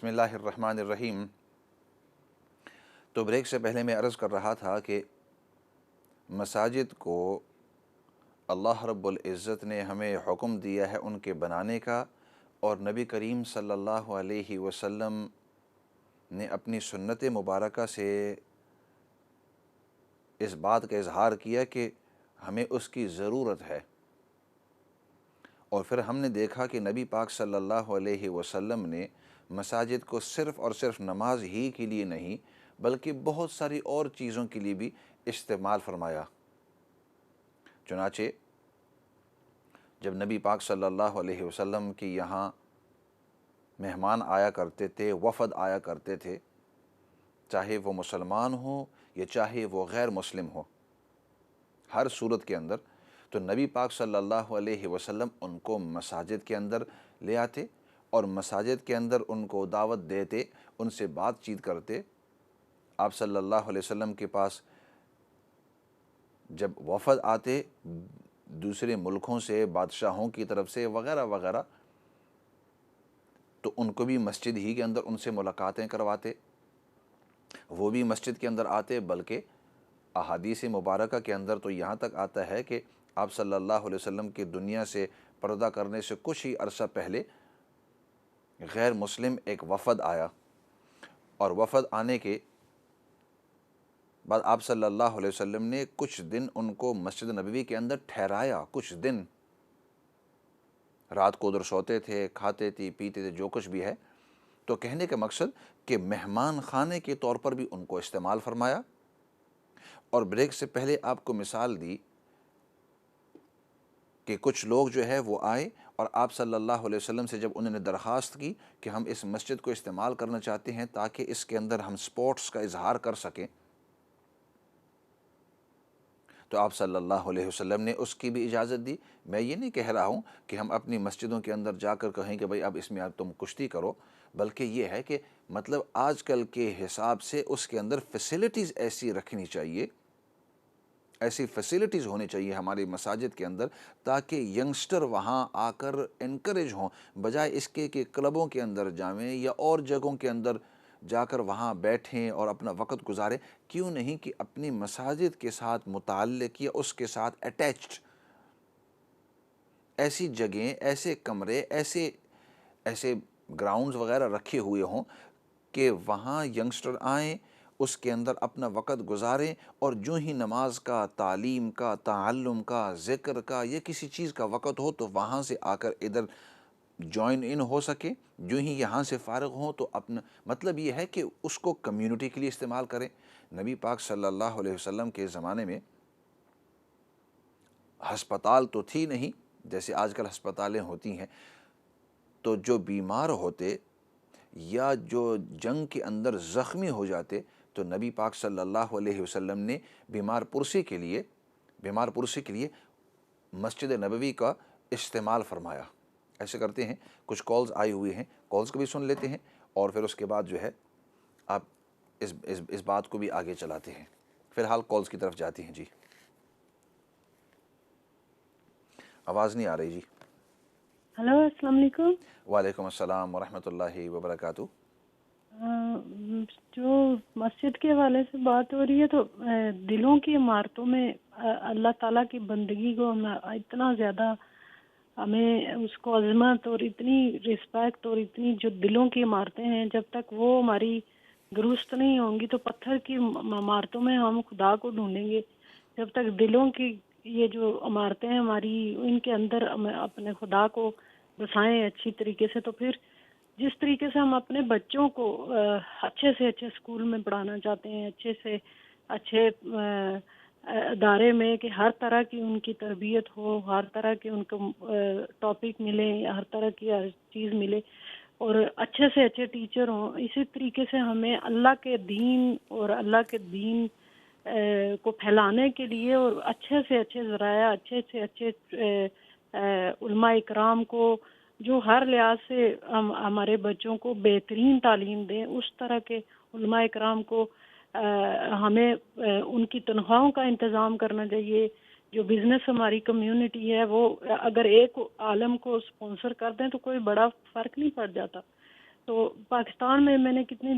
بسم اللہ الرحمن الرحیم۔ تو بریک سے پہلے میں عرض کر رہا تھا کہ مساجد کو اللہ رب العزت نے ہمیں حکم دیا ہے ان کے بنانے کا، اور نبی کریم صلی اللہ علیہ وسلم نے اپنی سنت مبارکہ سے اس بات کا اظہار کیا کہ ہمیں اس کی ضرورت ہے۔ اور پھر ہم نے دیکھا کہ نبی پاک صلی اللہ علیہ وسلم نے مساجد کو صرف اور صرف نماز ہی کے لیے نہیں بلکہ بہت ساری اور چیزوں کے لیے بھی استعمال فرمایا۔ چنانچہ جب نبی پاک صلی اللہ علیہ وسلم کے یہاں مہمان آیا کرتے تھے، وفد آیا کرتے تھے، چاہے وہ مسلمان ہوں یا چاہے وہ غیر مسلم ہو، ہر صورت کے اندر تو نبی پاک صلی اللہ علیہ وسلم ان کو مساجد کے اندر لے آتے اور مساجد کے اندر ان کو دعوت دیتے، ان سے بات چیت کرتے۔ آپ صلی اللہ علیہ وسلم کے پاس جب وفد آتے دوسرے ملکوں سے، بادشاہوں کی طرف سے وغیرہ وغیرہ، تو ان کو بھی مسجد ہی کے اندر ان سے ملاقاتیں کرواتے، وہ بھی مسجد کے اندر آتے۔ بلکہ احادیث مبارکہ کے اندر تو یہاں تک آتا ہے کہ آپ صلی اللہ علیہ وسلم کی دنیا سے پردہ کرنے سے کچھ ہی عرصہ پہلے غیر مسلم ایک وفد آیا، اور وفد آنے کے بعد آپ صلی اللہ علیہ وسلم نے کچھ دن ان کو مسجد نبوی کے اندر ٹھہرایا، کچھ دن رات کو ادھر سوتے تھے، کھاتے تھے، پیتے تھے، جو کچھ بھی ہے۔ تو کہنے کا مقصد کہ مہمان خانے کے طور پر بھی ان کو استعمال فرمایا۔ اور بریک سے پہلے آپ کو مثال دی کہ کچھ لوگ جو ہے وہ آئے اور آپ صلی اللہ علیہ وسلم سے جب انہوں نے درخواست کی کہ ہم اس مسجد کو استعمال کرنا چاہتے ہیں تاکہ اس کے اندر ہم سپورٹس کا اظہار کر سکیں، تو آپ صلی اللہ علیہ وسلم نے اس کی بھی اجازت دی۔ میں یہ نہیں کہہ رہا ہوں کہ ہم اپنی مسجدوں کے اندر جا کر کہیں کہ بھئی اب اس میں اب تم کشتی کرو، بلکہ یہ ہے کہ مطلب آج کل کے حساب سے اس کے اندر فیسیلٹیز ایسی رکھنی چاہیے، ایسی فیسیلٹیز ہونی چاہیے ہماری مساجد کے اندر تاکہ ینگسٹر وہاں آ کر انکریج ہوں، بجائے اس کے کہ کلبوں کے اندر جائیں یا اور جگہوں کے اندر جا کر وہاں بیٹھیں اور اپنا وقت گزاریں۔ کیوں نہیں کہ اپنی مساجد کے ساتھ متعلق یا اس کے ساتھ اٹیچڈ ایسی جگہیں، ایسے کمرے، ایسے گراؤنڈز وغیرہ رکھے ہوئے ہوں کہ وہاں ینگسٹر آئیں، اس کے اندر اپنا وقت گزاریں، اور جو ہی نماز کا، تعلیم کا، تعلم کا، ذکر کا یا کسی چیز کا وقت ہو تو وہاں سے آ کر ادھر جوائن ان ہو سکے، جو ہی یہاں سے فارغ ہوں تو اپنا مطلب یہ ہے کہ اس کو کمیونٹی کے لیے استعمال کریں۔ نبی پاک صلی اللہ علیہ وسلم کے زمانے میں ہسپتال تو تھی نہیں جیسے آج کل ہسپتالیں ہوتی ہیں، تو جو بیمار ہوتے یا جو جنگ کے اندر زخمی ہو جاتے تو نبی پاک صلی اللہ علیہ وسلم نے بیمار پرسی کے لیے مسجد نبوی کا استعمال فرمایا۔ ایسے کرتے ہیں، کچھ کالز آئی ہوئی ہیں، کالز کو بھی سن لیتے ہیں اور پھر اس کے بعد جو ہے آپ اس بات کو بھی آگے چلاتے ہیں۔ فی الحال کالز کی طرف جاتی ہیں۔ جی آواز نہیں آ رہی جی۔ ہلو، السلام علیکم۔ وعلیکم السلام ورحمۃ اللہ وبرکاتہ۔ جو مسجد کے حوالے سے بات ہو رہی ہے تو دلوں کی عمارتوں میں اللہ تعالیٰ کی بندگی کو ہم اتنا زیادہ، ہمیں اس کو عظمت اور اتنی رسپیکٹ اور اتنی جو دلوں کی عمارتیں ہیں، جب تک وہ ہماری درست نہیں ہوں گی تو پتھر کی عمارتوں میں ہم خدا کو ڈھونڈیں گے۔ جب تک دلوں کی یہ جو عمارتیں ہیں ہماری، ان کے اندر ہم اپنے خدا کو بسائیں اچھی طریقے سے، تو پھر جس طریقے سے ہم اپنے بچوں کو اچھے سے اچھے اسکول میں پڑھانا چاہتے ہیں، اچھے سے اچھے ادارے میں کہ ہر طرح کی ان کی تربیت ہو، ہر طرح کے ان کو ٹاپک ملے، ہر طرح کی ہر چیز ملے اور اچھے سے اچھے ٹیچر ہوں، اسی طریقے سے ہمیں اللہ کے دین اور اللہ کے دین کو پھیلانے کے لیے اور اچھے سے اچھے ذرائع، اچھے سے اچھے علماء اکرام کو جو ہر لحاظ سے ہمارے بچوں کو بہترین تعلیم دیں، اس طرح کے علماء اکرام کو ہمیں ان کی تنخواہوں کا انتظام کرنا چاہیے۔ جو بزنس ہماری کمیونٹی ہے وہ اگر ایک عالم کو سپانسر کر دیں تو کوئی بڑا فرق نہیں پڑ جاتا۔ تو پاکستان میں نے کتنی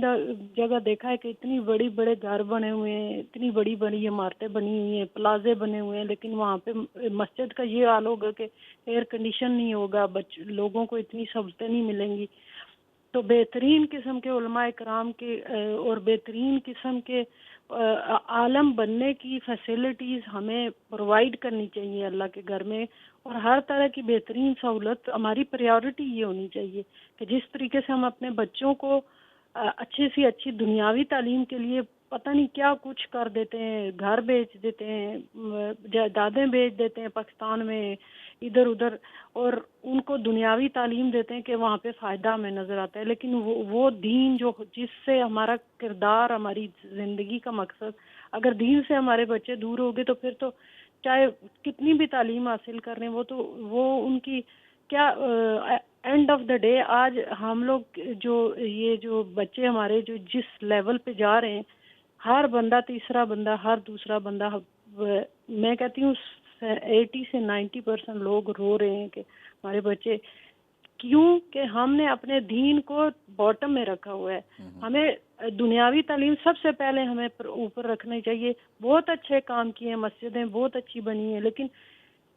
جگہ دیکھا ہے کہ اتنی بڑی بڑے گھر بنے ہوئے ہیں، اتنی بڑی بڑی عمارتیں بنی ہوئی ہیں، پلازے بنے ہوئے ہیں، لیکن وہاں پہ مسجد کا یہ حال ہوگا کہ ایئر کنڈیشن نہیں ہوگا، لوگوں کو اتنی سہولتیں نہیں ملیں گی. تو بہترین قسم کے علماء کرام کے اور بہترین قسم کے عالم بننے کی فیسلٹیز ہمیں پرووائڈ کرنی چاہیے اللہ کے گھر میں، اور ہر طرح کی بہترین سہولت ہماری پریورٹی یہ ہونی چاہیے کہ جس طریقے سے ہم اپنے بچوں کو اچھی سے اچھی دنیاوی تعلیم کے لیے پتہ نہیں کیا کچھ کر دیتے ہیں، گھر بیچ دیتے ہیں، جائیدادیں بیچ دیتے ہیں پاکستان میں ادھر ادھر، اور ان کو دنیاوی تعلیم دیتے ہیں کہ وہاں پہ فائدہ ہمیں نظر آتا ہے، لیکن وہ دین جو جس سے ہمارا کردار، ہماری زندگی کا مقصد، اگر دین سے ہمارے بچے دور ہو گئے تو پھر تو چاہے کتنی بھی تعلیم حاصل کر رہے ہیں وہ ان کی کیا اینڈ آف دا ڈے آج ہم لوگ جو بچے ہمارے جو جس لیول پہ جا رہے ہیں، ہر بندہ تیسرا بندہ، ہر دوسرا بندہ، میں کہتی ہوں 80 سے 90% لوگ رو رہے ہیں کہ ہمارے بچے، کیوں کہ ہم نے اپنے دین کو باٹم میں رکھا ہوا ہے. ہمیں دنیاوی تعلیم سب سے پہلے ہمیں اوپر رکھنی چاہیے. بہت اچھے کام کیے ہیں، مسجدیں بہت اچھی بنی ہیں، لیکن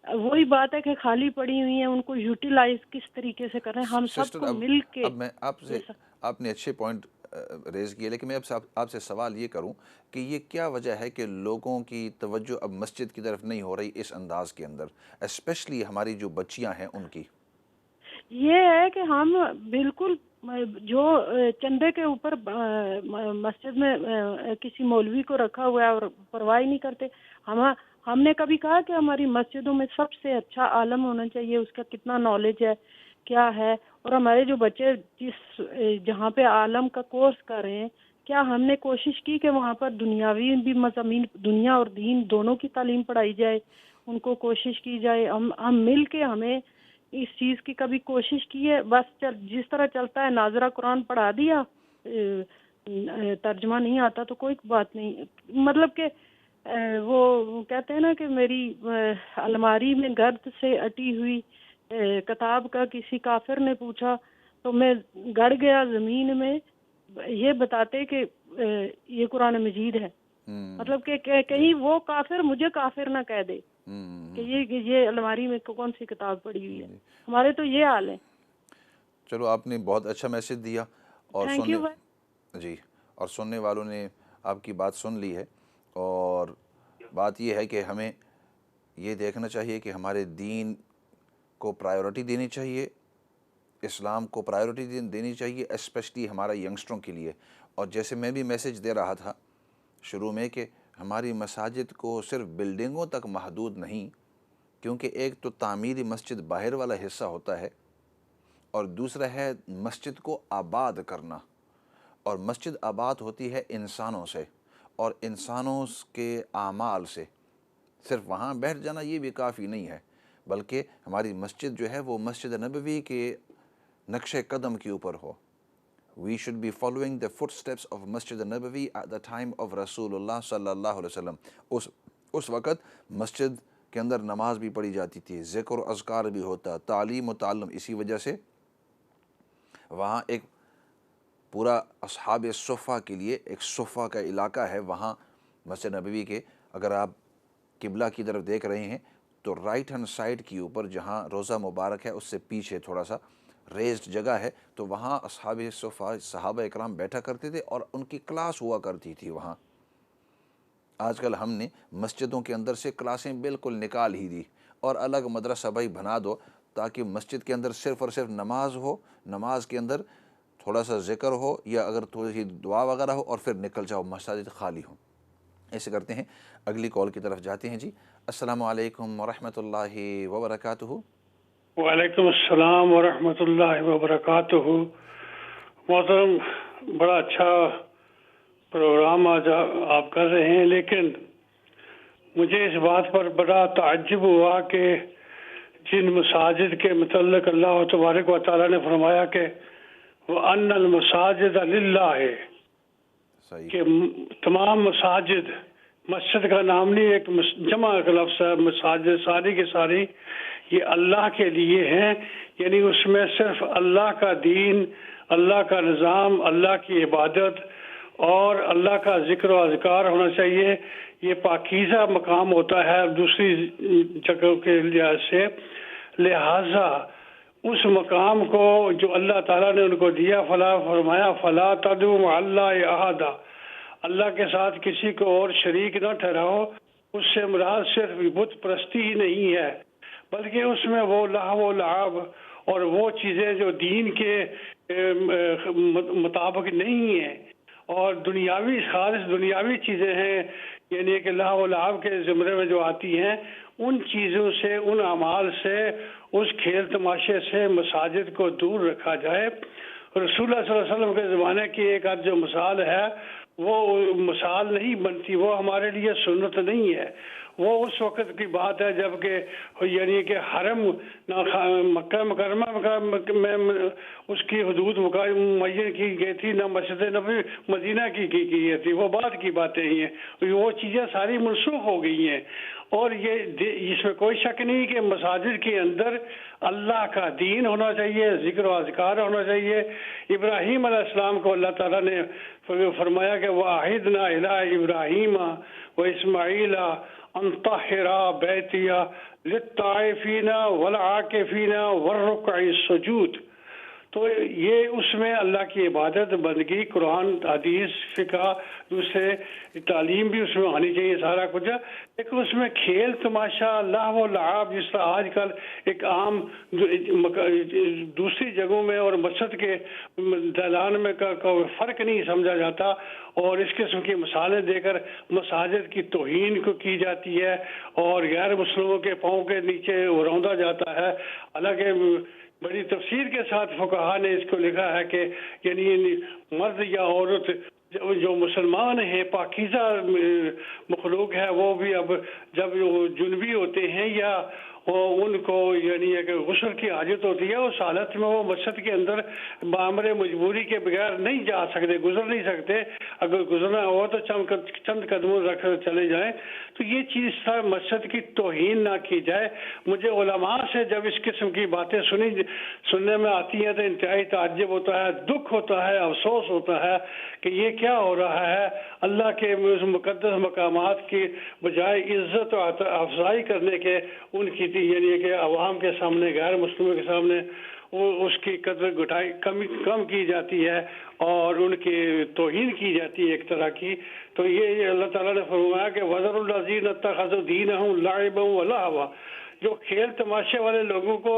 وہی بات ہے کہ خالی پڑی ہوئی ہیں، ان کو یوٹیلائز کس طریقے سے کر رہے ہیں. ہم سب سسٹر، کو مل کے، اب میں آپ نے اچھے پوائنٹ ریز کیے، لیکن میں آپ سے سوال یہ کروں کہ یہ کیا وجہ ہے کہ لوگوں کی توجہ اب مسجد کی طرف نہیں ہو رہی اس انداز کے اندر، اسپیشلی ہماری جو بچیاں ہیں ان کی؟ یہ ہے کہ ہم بالکل جو چندے کے اوپر مسجد میں کسی مولوی کو رکھا ہوا ہے اور پرواہ نہیں کرتے. ہم نے کبھی کہا کہ ہماری مسجدوں میں سب سے اچھا عالم ہونا چاہیے، اس کا کتنا نالج ہے، کیا ہے، اور ہمارے جو بچے جہاں پہ عالم کا کورس کر رہے ہیں، کیا ہم نے کوشش کی کہ وہاں پر دنیاوی بھی مضامین، دنیا اور دین دونوں کی تعلیم پڑھائی جائے، ان کو کوشش کی جائے. ہم مل کے ہمیں اس چیز کی کبھی کوشش کی ہے؟ بس جس طرح چلتا ہے، ناظرہ قرآن پڑھا دیا، ترجمہ نہیں آتا تو کوئی بات نہیں. مطلب کہ وہ کہتے ہیں نا کہ میری الماری میں گرد سے اٹی ہوئی کتاب کا کسی کافر نے پوچھا تو میں گڑ گیا زمین میں، یہ بتاتے کہ یہ قرآن مجید ہے. مطلب کہ کہیں وہ کافر مجھے کافر نہ کہہ دے کہ یہ الماری میں کون سی کتاب پڑی ہوئی ہے. ہمارے تو یہ حال ہے. چلو، آپ نے بہت اچھا میسج دیا، اور تھینک یو. جی، اور سننے والوں نے آپ کی بات سن لی ہے. اور بات یہ ہے کہ ہمیں یہ دیکھنا چاہیے کہ ہمارے دین کو پرائیورٹی دینی چاہیے، اسلام کو پرائیورٹی دینی چاہیے، اسپیشلی ہمارا ینگسٹروں کے لیے. اور جیسے میں بھی میسج دے رہا تھا شروع میں کہ ہماری مساجد کو صرف بلڈنگوں تک محدود نہیں، کیونکہ ایک تو تعمیری مسجد باہر والا حصہ ہوتا ہے، اور دوسرا ہے مسجد کو آباد کرنا. اور مسجد آباد ہوتی ہے انسانوں سے اور انسانوں کے اعمال سے. صرف وہاں بیٹھ جانا یہ بھی کافی نہیں ہے، بلکہ ہماری مسجد جو ہے وہ مسجد نبوی کے نقش قدم کے اوپر ہو. We should be following the footsteps of Masjid Nabawi at the time of رسول اللہ صلی اللہ علیہ وسلم. اس وقت مسجد کے اندر نماز بھی پڑھی جاتی تھی، ذکر و اذکار بھی ہوتا، تعلیم و تعلم. اسی وجہ سے وہاں ایک پورا اصحاب صفہ کے لیے ایک صفہ کا علاقہ ہے. وہاں مسجد نبوی کے اگر آپ قبلہ کی طرف دیکھ رہے ہیں تو رائٹ ہینڈ سائڈ کے اوپر جہاں روضہ مبارک ہے اس سے پیچھے تھوڑا سا ریزڈ جگہ ہے، تو وہاں اصحاب صفہ صحابہ اکرام بیٹھا کرتے تھے اور ان کی کلاس ہوا کرتی تھی وہاں. آج کل ہم نے مسجدوں کے اندر سے کلاسیں بالکل نکال ہی دی اور الگ مدرسہ بھائی بنا دو، تاکہ مسجد کے اندر صرف اور صرف نماز ہو، نماز کے اندر تھوڑا سا ذکر ہو یا اگر تھوڑی سی دعا وغیرہ ہو، اور پھر نکل جاؤ، مساجد خالی ہوں. ایسے کرتے ہیں. اگلی کال کی طرف جاتے ہیں. جی، السلام علیکم ورحمۃ اللہ وبرکاتہ. وعلیکم السلام ورحمۃ اللہ وبرکاتہ. محترم، بڑا اچھا پروگرام آج آپ کر رہے ہیں، لیکن مجھے اس بات پر بڑا تعجب ہوا کہ جن مساجد کے متعلق اللہ تبارک و تعالیٰ نے فرمایا کہ وَأَنَّ الْمَسَاجِدَ لِلَّهِ، کہ تمام مساجد، مسجد کا نام نہیں، ایک جمع کا لفظ ہے، مساجد ساری کی ساری یہ اللہ کے لیے ہیں. یعنی اس میں صرف اللہ کا دین، اللہ کا نظام، اللہ کی عبادت اور اللہ کا ذکر و اذکار ہونا چاہیے. یہ پاکیزہ مقام ہوتا ہے دوسری جگہوں کے لحاظ سے. لہٰذا اس مقام کو جو اللہ تعالیٰ نے ان کو دیا، فرمایا فلا تدعوا مع اللہ احد، اللہ کے ساتھ کسی کو اور شریک نہ ٹھہراؤ. اس سے مراد صرف بت پرستی ہی نہیں ہے، بلکہ اس میں وہ لہو و لعب اور وہ چیزیں جو دین کے مطابق نہیں ہیں اور دنیاوی، خالص دنیاوی چیزیں ہیں، یعنی کہ لہو و لعب کے زمرے میں جو آتی ہیں، ان چیزوں سے، ان اعمال سے، اس کھیل تماشے سے مساجد کو دور رکھا جائے. رسول اللہ صلی اللہ علیہ وسلم کے زمانے کی ایک آدھ جو مثال ہے وہ مثال نہیں بنتی، وہ ہمارے لیے سنت نہیں ہے. وہ اس وقت کی بات ہے جب کہ یعنی کہ حرم مکہ مکرمہ میں اس کی حدود معین کی گئی تھی، نہ مسجد نبوی مدینہ کی گئی تھی. وہ بعد کی باتیں ہی ہیں، وہ چیزیں ساری منسوخ ہو گئی ہیں. اور یہ اس میں کوئی شک نہیں کہ مساجد کے اندر اللہ کا دین ہونا چاہیے، ذکر و اذکار ہونا چاہیے. ابراہیم علیہ السلام کو اللہ تعالیٰ نے فرمایا کہ وَأَعِدْنَا إِلَىٰ إِبْرَاهِيمَ وَإِسْمَاعِيلَ أَن طَهِّرَا بَيْتِيَ لِلطَّائِفِينَ وَالْعَاكِفِينَ وَالرُّكَّعِ السُّجُودِ. تو یہ اس میں اللہ کی عبادت، بندگی، قرآن، حدیث، فقہ، دوسرے تعلیم بھی اس میں آنی چاہیے، سارا کچھ. لیکن اس میں کھیل تماشا، لہو و لعب، جس طرح آج کل ایک عام دوسری جگہوں میں اور مسجد کے دالان میں فرق نہیں سمجھا جاتا، اور اس قسم کی مثالیں دے کر مساجد کی توہین کو کی جاتی ہے اور غیر مسلموں کے پاؤں کے نیچے روندا جاتا ہے. حالانکہ بڑی تفسیر کے ساتھ فقہا نے اس کو لکھا ہے کہ یعنی مرد یا عورت جو مسلمان ہیں، پاکیزہ مخلوق ہے، وہ بھی اب جب وہ جنبی ہوتے ہیں یا ان کو یعنی کہ غسل کی حاجت ہوتی ہے، اس حالت میں وہ مسجد کے اندر بامر مجبوری کے بغیر نہیں جا سکتے، گزر نہیں سکتے. اگر گزرنا ہو تو چند قدموں رکھ کر چلے جائیں. تو یہ چیز مسجد کی توہین نہ کی جائے. مجھے علماء سے جب اس قسم کی باتیں سننے میں آتی ہیں تو انتہائی تعجب ہوتا ہے، دکھ ہوتا ہے، افسوس ہوتا ہے کہ یہ کیا ہو رہا ہے. اللہ کے مقدس مقامات کی بجائے عزت و افزائی کرنے کے ان کی یعنی کہ عوام کے سامنے، غیر مسلموں کے سامنے اس کی قدر گھٹائی کم کی جاتی ہے اور ان کی توہین کی جاتی ہے ایک طرح کی. تو یہ اللہ تعالیٰ نے فرمایا کہ وَذَرُوا الَّذِينَ اتَّخَذُوا دِينَهُمْ لَعِبًا وَلَهْوًا، جو کھیل تماشے والے لوگوں کو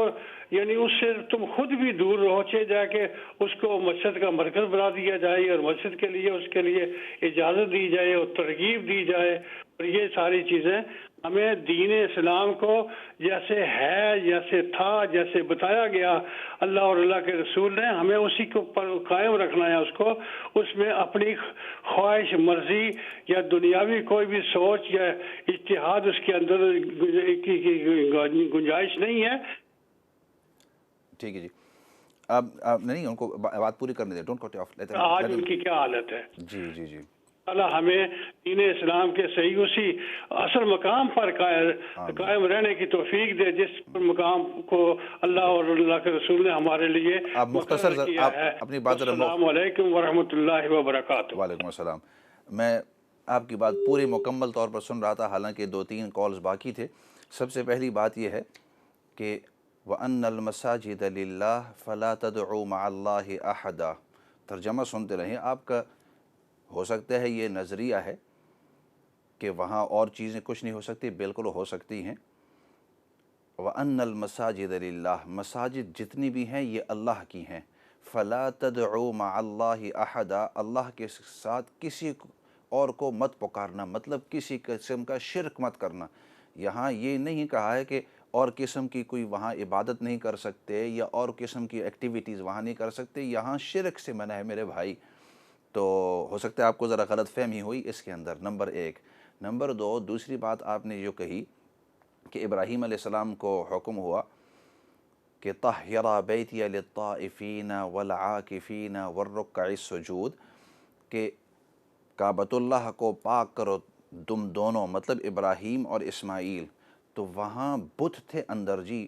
یعنی اس سے تم خود بھی دور رہو، جا کے اس کو مسجد کا مرکز بنا دیا جائے اور مسجد کے لیے اس کے لیے اجازت دی جائے اور ترغیب دی جائے. اور یہ ساری چیزیں ہمیں دین اسلام کو جیسے ہے، جیسے تھا، جیسے بتایا گیا اللہ اور اللہ کے رسول نے، ہمیں اسی کو قائم رکھنا ہے. اس میں اپنی خواہش، مرضی یا دنیاوی کوئی بھی سوچ یا اجتہاد اس کے اندر کی گنجائش نہیں ہے. ٹھیک ہے جی، آپ نہیں ان کو بات پوری کرنے دیں، ڈونٹ کٹ آف. آج ان کی کیا حالت ہے. جی جی جی. اللہ ہمیں دین اسلام کے صحیح اسی اصل مقام پر قائم رہنے کی توفیق دے جس مقام کو اللہ اور اللہ کے رسول نے ہمارے لیے مختصر کیا ہے. اپنی بات. السلام علیکم ورحمۃ اللہ وبرکاتہ. وعلیکم السلام. میں آپ کی بات پوری مکمل طور پر سن رہا تھا، حالانکہ 2-3 کالز باقی تھے. سب سے پہلی بات یہ ہے کہ وَأَنَّ الْمَسَاجِدَ لِلَّهِ فَلَا تَدْعُوا مَعَ اللَّهِ أَحَدًا. ترجمہ سنتے رہیں. آپ کا ہو سکتا ہے یہ نظریہ ہے کہ وہاں اور چیزیں کچھ نہیں ہو سکتی، بالکل ہو سکتی ہیں. وَأَنَّ الْمَسَاجِدَ لِلَّهِ، مساجد جتنی بھی ہیں یہ اللہ کی ہیں. فَلَا تَدْعُوا مَعَ اللَّهِ أَحَدًا، اللہ کے ساتھ کسی اور کو مت پکارنا، مطلب کسی قسم کا شرک مت کرنا. یہاں یہ نہیں کہا ہے کہ اور قسم کی کوئی وہاں عبادت نہیں کر سکتے یا اور قسم کی ایکٹیویٹیز وہاں نہیں کر سکتے. یہاں شرک سے منع ہے میرے بھائی. تو ہو سکتا ہے آپ کو ذرا غلط فہمی ہوئی اس کے اندر، نمبر 1. نمبر 2، دوسری بات آپ نے جو کہی کہ ابراہیم علیہ السلام کو حکم ہوا کہ طَهِّرَا بَيْتِيَ لِلطَّائِفِينَ وَالْعَاكِفِينَ وَالرُّكَّعِ السُّجُودِ، کہ کعبۃ اللہ کو پاک کرو تم دونوں، مطلب ابراہیم اور اسماعیل. تو وہاں بت تھے اندر جی،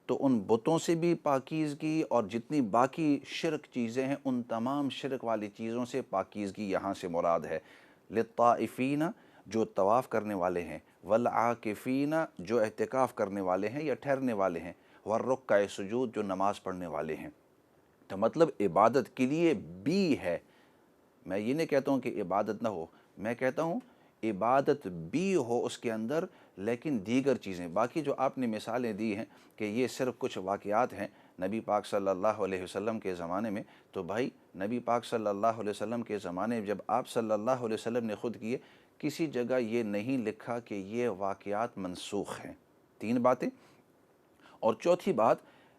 تو ان بتوں سے بھی پاکیزگی اور جتنی باقی شرک چیزیں ہیں ان تمام شرک والی چیزوں سے پاکیزگی یہاں سے مراد ہے۔ للطائفین جو طواف کرنے والے ہیں، والعاکفین جو اعتکاف کرنے والے ہیں یا ٹھہرنے والے ہیں، والرکع سجود جو نماز پڑھنے والے ہیں۔ تو مطلب عبادت کے لیے بھی ہے۔ میں یہ نہیں کہتا ہوں کہ عبادت نہ ہو، میں کہتا ہوں عبادت بھی ہو اس کے اندر، لیکن دیگر چیزیں باقی جو آپ نے مثالیں دی ہیں کہ یہ صرف کچھ واقعات ہیں نبی پاک صلی اللہ علیہ وسلم کے زمانے میں، تو بھائی نبی پاک صلی اللہ علیہ وسلم کے زمانے میں جب آپ صلی اللہ علیہ وسلم نے خود کیے، کسی جگہ یہ نہیں لکھا کہ یہ واقعات منسوخ ہیں۔ 3 باتیں۔ اور چوتھی بات،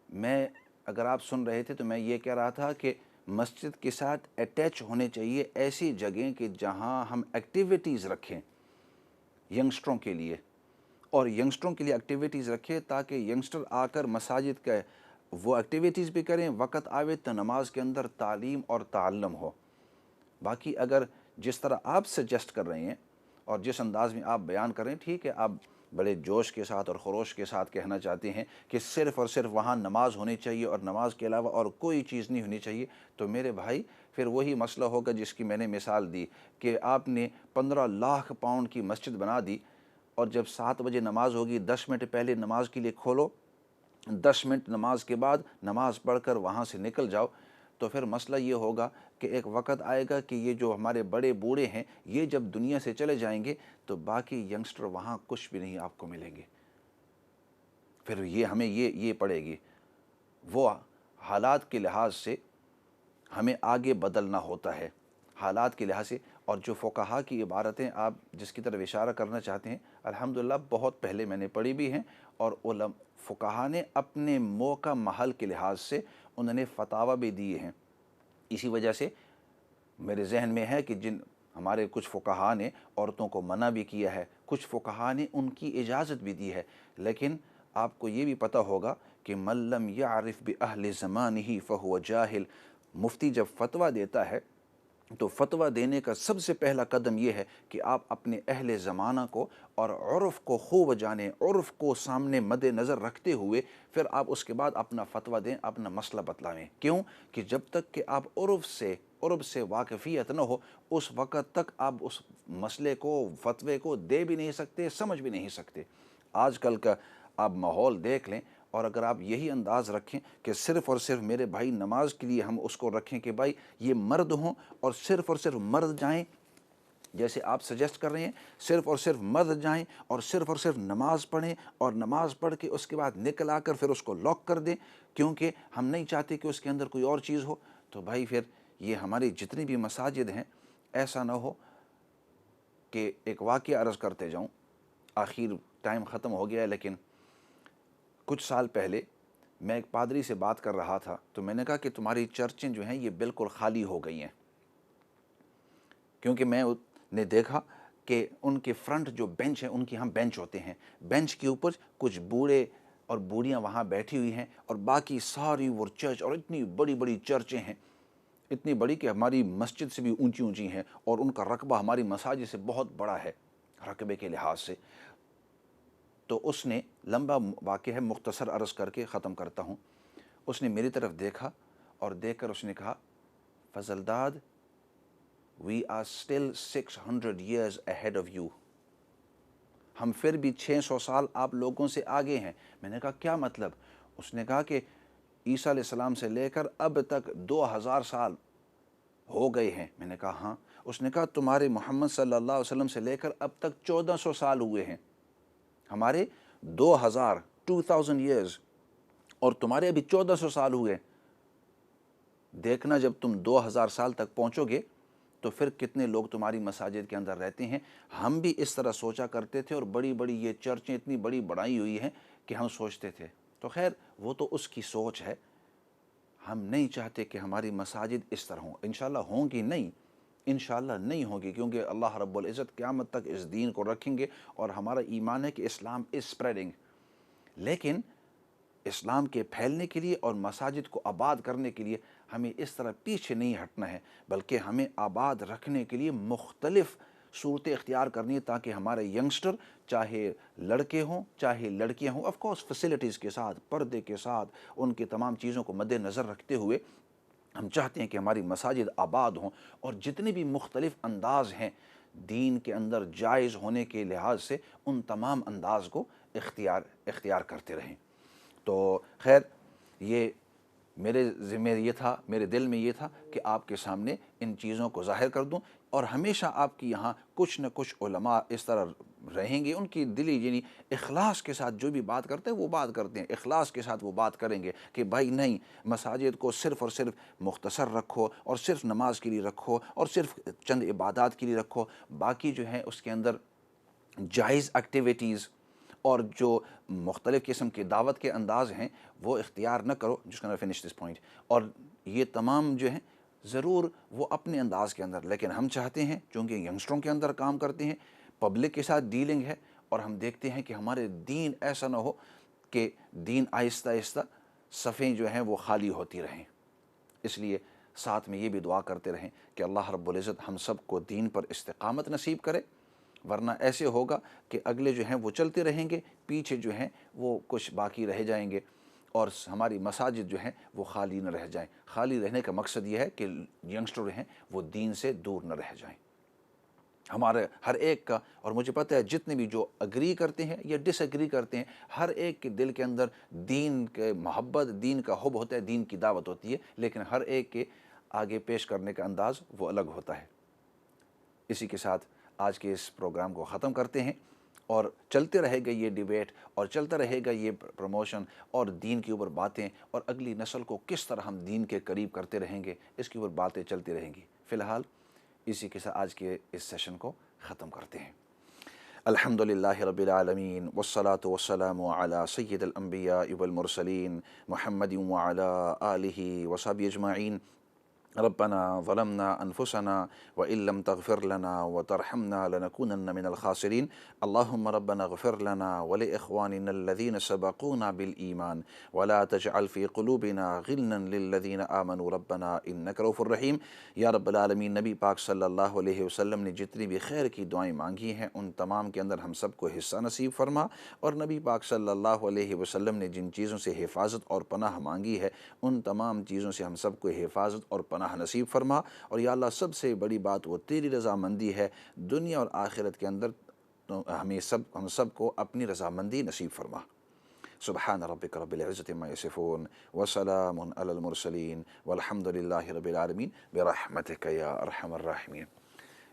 میں اگر آپ سن رہے تھے تو میں یہ کہہ رہا تھا کہ مسجد کے ساتھ اٹیچ ہونے چاہیے ایسی جگہیں کہ جہاں ہم ایکٹیویٹیز رکھیں ینگسٹروں کے لیے، اور ینگسٹروں کے لیے ایکٹیویٹیز رکھیں تاکہ ینگسٹر آ کر مساجد کا وہ ایکٹیویٹیز بھی کریں، وقت آوے تو نماز کے اندر تعلیم اور تعلم ہو۔ باقی اگر جس طرح آپ سجیسٹ کر رہے ہیں اور جس انداز میں آپ بیان کر رہے ہیں، ٹھیک ہے، آپ بڑے جوش کے ساتھ اور خروش کے ساتھ کہنا چاہتے ہیں کہ صرف اور صرف وہاں نماز ہونی چاہیے اور نماز کے علاوہ اور کوئی چیز نہیں ہونی چاہیے، تو میرے بھائی پھر وہی مسئلہ ہوگا جس کی میں نے مثال دی کہ آپ نے 15 لاکھ پاؤنڈ کی مسجد بنا دی، اور جب 7 بجے نماز ہوگی 10 منٹ پہلے نماز کے لیے کھولو، 10 منٹ نماز کے بعد نماز پڑھ کر وہاں سے نکل جاؤ، تو پھر مسئلہ یہ ہوگا کہ ایک وقت آئے گا کہ یہ جو ہمارے بڑے بوڑھے ہیں یہ جب دنیا سے چلے جائیں گے تو باقی ینگسٹر وہاں کچھ بھی نہیں آپ کو ملیں گے، پھر یہ ہمیں یہ پڑے گی۔ وہ حالات کے لحاظ سے ہمیں آگے بدلنا ہوتا ہے، حالات کے لحاظ سے۔ اور جو فقہا کی عبارتیں آپ جس کی طرف اشارہ کرنا چاہتے ہیں، الحمدللہ بہت پہلے میں نے پڑھی بھی ہیں، اور فقہا نے اپنے موقع محل کے لحاظ سے انہوں نے فتاوی بھی دیے ہیں۔ اسی وجہ سے میرے ذہن میں ہے کہ جن ہمارے کچھ فقہا نے عورتوں کو منع بھی کیا ہے، کچھ فقہا نے ان کی اجازت بھی دی ہے، لیکن آپ کو یہ بھی پتہ ہوگا کہ من لم یعرف بأہل زمانہ فہو جاہل۔ مفتی جب فتویٰ دیتا ہے تو فتویٰ دینے کا سب سے پہلا قدم یہ ہے کہ آپ اپنے اہل زمانہ کو اور عرف کو خوب جانیں، عرف کو سامنے مد نظر رکھتے ہوئے پھر آپ اس کے بعد اپنا فتویٰ دیں، اپنا مسئلہ بتلائیں۔ کیوں کہ جب تک کہ آپ عرف سے واقفیت نہ ہو اس وقت تک آپ اس مسئلے کو فتوے کو دے بھی نہیں سکتے، سمجھ بھی نہیں سکتے۔ آج کل کا آپ ماحول دیکھ لیں، اور اگر آپ یہی انداز رکھیں کہ صرف اور صرف میرے بھائی نماز کے لیے ہم اس کو رکھیں کہ بھائی یہ مرد ہوں اور صرف مرد جائیں، جیسے آپ سجیسٹ کر رہے ہیں، صرف اور صرف مرد جائیں اور صرف نماز پڑھیں، اور نماز پڑھ کے اس کے بعد نکل آ کر پھر اس کو لاک کر دیں کیونکہ ہم نہیں چاہتے کہ اس کے اندر کوئی اور چیز ہو، تو بھائی پھر یہ ہماری جتنی بھی مساجد ہیں، ایسا نہ ہو کہ ایک واقعہ عرض کرتے جاؤں، آخر ٹائم ختم ہو گیا ہے، لیکن کچھ سال پہلے میں ایک پادری سے بات کر رہا تھا، تو میں نے کہا کہ تمہاری چرچیں جو ہیں یہ بالکل خالی ہو گئی ہیں، کیونکہ میں نے دیکھا کہ ان کے فرنٹ جو بینچ ہیں، ان کے ہم بینچ ہوتے ہیں، بینچ کے اوپر کچھ بوڑھے اور بوڑھیاں وہاں بیٹھی ہوئی ہیں، اور باقی ساری وہ چرچ، اور اتنی بڑی بڑی چرچیں ہیں، اتنی بڑی کہ ہماری مسجد سے بھی اونچی اونچی ہیں، اور ان کا رقبہ ہماری مساجد سے بہت بڑا ہے رقبے کے لحاظ سے۔ تو اس نے، لمبا واقعہ ہے، مختصر عرض کر کے ختم کرتا ہوں، اس نے میری طرف دیکھا اور دیکھ کر اس نے کہا، فضل داد we are still 600 years ahead of you، ہم پھر بھی 600 سال آپ لوگوں سے آگے ہیں۔ میں نے کہا کیا مطلب؟ اس نے کہا کہ عیسیٰ علیہ السلام سے لے کر اب تک 2000 سال ہو گئے ہیں۔ میں نے کہا ہاں۔ اس نے کہا تمہارے محمد صلی اللہ علیہ وسلم سے لے کر اب تک 1400 سال ہوئے ہیں، ہمارے 2000 ایئرز، اور تمہارے ابھی 1400 سال ہوئے۔ دیکھنا جب تم 2000 سال تک پہنچو گے تو پھر کتنے لوگ تمہاری مساجد کے اندر رہتے ہیں۔ ہم بھی اس طرح سوچا کرتے تھے، اور بڑی بڑی یہ چرچیں اتنی بڑی بڑھائی ہوئی ہیں کہ ہم سوچتے تھے، تو خیر وہ تو اس کی سوچ ہے، ہم نہیں چاہتے کہ ہماری مساجد اس طرح ہوں۔ انشاءاللہ ہوں گی نہیں، انشاءاللہ نہیں ہوگی، کیونکہ اللہ رب العزت قیامت تک اس دین کو رکھیں گے، اور ہمارا ایمان ہے کہ اسلام از اسپریڈنگ۔ لیکن اسلام کے پھیلنے کے لیے اور مساجد کو آباد کرنے کے لیے ہمیں اس طرح پیچھے نہیں ہٹنا ہے، بلکہ ہمیں آباد رکھنے کے لیے مختلف صورتیں اختیار کرنی ہے تاکہ ہمارے ینگسٹر چاہے لڑکے ہوں چاہے لڑکیاں ہوں آف کورس فیسلٹیز کے ساتھ، پردے کے ساتھ، ان کی تمام چیزوں کو مد نظر رکھتے ہوئے ہم چاہتے ہیں کہ ہماری مساجد آباد ہوں، اور جتنے بھی مختلف انداز ہیں دین کے اندر جائز ہونے کے لحاظ سے ان تمام انداز کو اختیار کرتے رہیں۔ تو خیر یہ میرے ذمہ یہ تھا، میرے دل میں یہ تھا کہ آپ کے سامنے ان چیزوں کو ظاہر کر دوں، اور ہمیشہ آپ کی یہاں کچھ نہ کچھ علماء اس طرح رہیں گے، ان کی دلی یعنی اخلاص کے ساتھ جو بھی بات کرتے ہیں وہ بات کرتے ہیں، اخلاص کے ساتھ وہ بات کریں گے کہ بھائی نہیں، مساجد کو صرف اور صرف مختصر رکھو، اور صرف نماز کے لیے رکھو، اور صرف چند عبادات کے لیے رکھو، باقی جو ہے اس کے اندر جائز ایکٹیویٹیز اور جو مختلف قسم کے دعوت کے انداز ہیں وہ اختیار نہ کرو۔ جس کا فنش دس پوائنٹ، اور یہ تمام جو ہیں ضرور وہ اپنے انداز کے اندر، لیکن ہم چاہتے ہیں چونکہ ینگسٹروں کے اندر کام کرتے ہیں، پبلک کے ساتھ ڈیلنگ ہے، اور ہم دیکھتے ہیں کہ ہمارے دین ایسا نہ ہو کہ دین آہستہ آہستہ صفیں جو ہیں وہ خالی ہوتی رہیں۔ اس لیے ساتھ میں یہ بھی دعا کرتے رہیں کہ اللہ رب العزت ہم سب کو دین پر استقامت نصیب کرے، ورنہ ایسے ہوگا کہ اگلے جو ہیں وہ چلتے رہیں گے، پیچھے جو ہیں وہ کچھ باقی رہ جائیں گے، اور ہماری مساجد جو ہیں وہ خالی نہ رہ جائیں۔ خالی رہنے کا مقصد یہ ہے کہ ینگسٹر ہیں وہ دین سے دور نہ رہ جائیں۔ ہمارے ہر ایک کا، اور مجھے پتہ ہے جتنے بھی جو اگری کرتے ہیں یا ڈس ایگری کرتے ہیں، ہر ایک کے دل کے اندر دین کے محبت، دین کا حب ہوتا ہے، دین کی دعوت ہوتی ہے، لیکن ہر ایک کے آگے پیش کرنے کا انداز وہ الگ ہوتا ہے۔ اسی کے ساتھ آج کے اس پروگرام کو ختم کرتے ہیں، اور چلتے رہے گا یہ ڈیبیٹ، اور چلتا رہے گا یہ پروموشن اور دین کے اوپر باتیں، اور اگلی نسل کو کس طرح ہم دین کے قریب کرتے رہیں گے، اس کے اوپر باتیں چلتی رہیں گی۔ فی الحال اسی کے ساتھ آج کے اس سیشن کو ختم کرتے ہیں۔ الحمدللہ رب العالمین، والصلاة والسلام علی سید الانبیاء والمرسلین، محمد وعلی آلہ وصحبہ اجمعین۔ ربنا ظلمنا انفسنا وان لم تغفر لنا وترحمنا لنكونن من الخاسرين اللهم ربنا اغفر لنا ولاخواننا الذين سبقونا بالايمان ولا تجعل في قلوبنا غلا للذين امنوا ربنا انك رؤوف رحيم۔ یا رب العالمین، نبی پاک صلی اللہ علیہ وسلم نے جتنی بھی خیر کی دعائیں مانگی ہیں ان تمام کے اندر ہم سب کو حصہ نصیب فرما، اور نبی پاک صلی اللہ علیہ وسلم نے جن چیزوں سے حفاظت اور پناہ مانگی ہے ان تمام چیزوں سے ہم سب کو حفاظت اور پناہ نصیب فرما، اور یا اللہ سب سے بڑی بات وہ تیری رضامندی ہے، دنیا اور آخرت کے اندر ہم سب کو اپنی رضامندی نصیب فرما۔ سبحان ربک رب العزت عما یصفون وسلام علی المرسلین والحمد للہ رب العالمین برحمتک یا ارحم الراحمین۔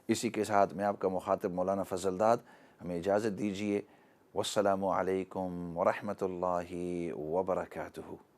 اسی کے ساتھ میں آپ کا مخاطب مولانا فضل داد، ہمیں اجازت دیجیے۔ والسلام علیکم ورحمۃ اللہ وبرکاتہ۔